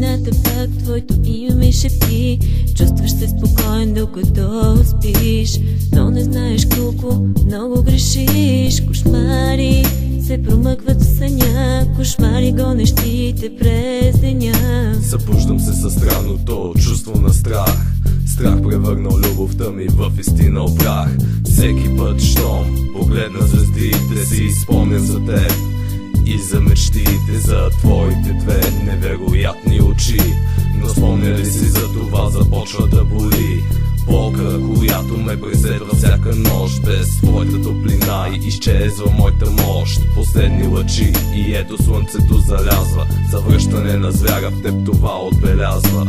тишината пак твоето име ми шепти. Чувстваш се спокоен докато спиш, но не знаеш колко много грешиш. Кошмари се промъкват в съня, кошмари гонещите през деня. Събуждам се със странното чувство на страх. Страх превърнал любовта ми в истинал прах. Всеки път, щом погледна звездите, си спомням за теб и за мечтите, за твоите две невероятни очи. Но спомня ли си за това, започва да боли. Болка, която ме преследва всяка нощ. Без твоята топлина и изчезва моята мощ. Последни лъчи и ето слънцето залязва. Завръщане на звяра в теб това отбелязва.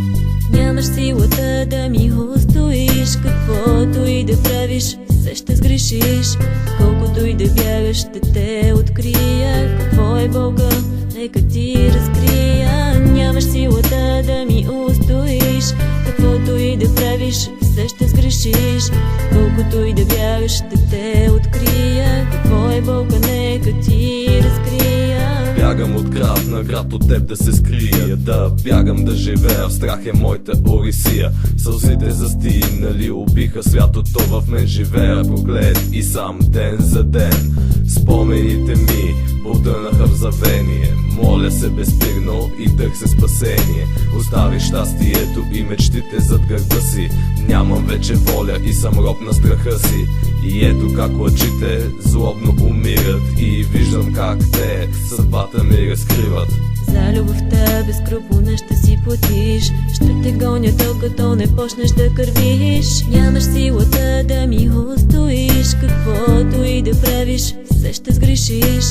Нямаш силата да ми устоиш, каквото и да правиш, все ще сгрешиш. Колкото и да бягаш, ще те открия. Какво е болка, нека ти разкрия. Нямаш силата да ми устоиш, каквото и да правиш, все ще сгрешиш. Колкото и да бягаш, ще те открия. Какво е болка, нека ти разкрия. Бягам от град на град, от теб да се скрия. Да бягам, да живея, в страх е моята орисия. Сълзите застинали убиха святото в мен. Живея проклет и сам ден за ден. Спомените ми потънаха в забвение. Моля се безспирно и търся спасение. Остави щастието и мечтите зад гърба си. Нямам вече воля и съм роб на страха си. И ето как лъчите злобно умират. И виждам как те съдбата ми разкриват. За любовта безскрупулна ще си платиш. Ще те гоня докато не почнеш да кървиш. Нямаш силата да ми устоиш, каквото и да правиш, все ще сгрешиш.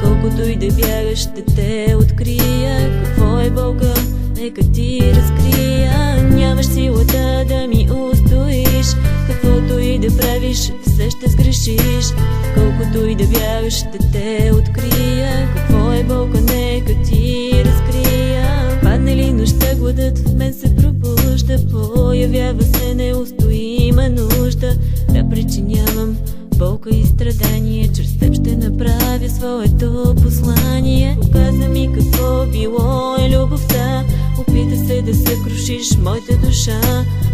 Колкото и да бягаш, ще те открия. Какво е болка, нека ти разкрия. Нямаш силата да ми устоиш, каквото и да правиш, все ще сгрешиш. Колкото и да бягаш, ще те открия. Какво е болка, нека ти разкрия. Падне ли нощта, гладът в мен се пробужда. Появява се неустоима нужда да причинявам болка и страдание. Чрез теб ще направя своето послание. Каза ми какво било е любовта. Опита се да съкрушиш моята душа,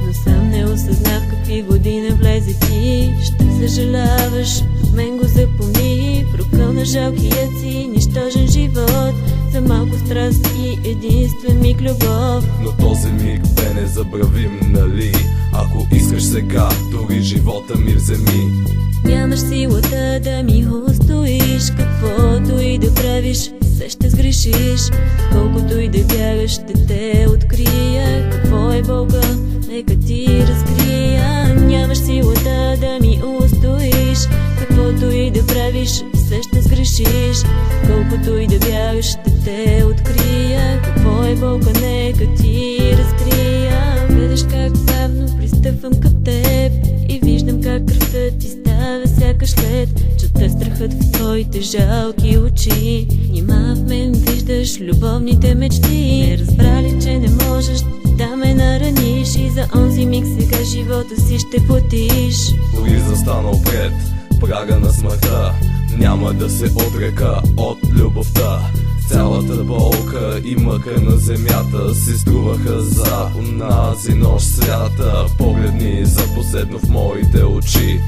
но сам не осъзнах какви години влезе ти. Ще съжаляваш, от мен го запомни. Прокълна жалкият си нищожен живот за малко страст и единствен миг любов. Но този миг бе незабравим, нали? Ако искаш сега, дори живота ми вземи. Нямаш силата да ми устоиш, каквото и да правиш, все ще сгрешиш. Колкото и да бягаш, ще те открия. Какво е болка, нека ти разкрия. Нямаш силата да ми устоиш, каквото и да правиш, все ще сгрешиш. Колкото и да бягаш, ще те открия. Какво е болка, нека ти разкрия. Гледаш как бавно пристъпвам към теб и виждам как кръвта ти става сякаш лед. Чета страхът в твоите жалки очи. Нима в мен виждаш любовните мечти. Не разбрали, че не можеш да ме нараниш. И за онзи миг сега живота си ще платиш. Дори застанал пред прага на смъртта, няма да се отрека от любовта. Цялата болка и мъка на земята си струваха за онази нощ свята. Погледни за последно в моите очи,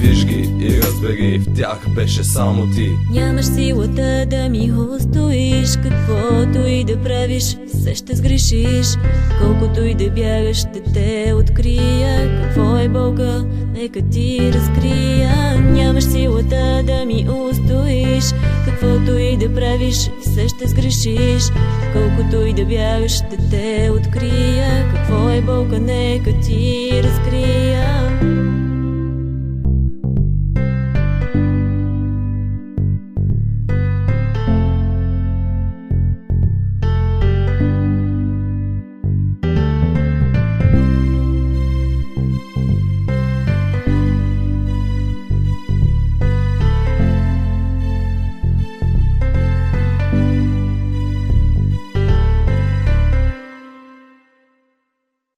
виж ги и разбери, в тях беше само ти. Нямаш силата да ми устоиш, каквото и да правиш, все ще сгрешиш. Колкото и да бягаш, ще те открия. Какво е болка, нека ти разкрия. Нямаш силата да ми устоиш, каквото и да правиш, все ще сгрешиш. Колкото и да бягаш, ще те открия. Какво е болка, нека ти разкрия.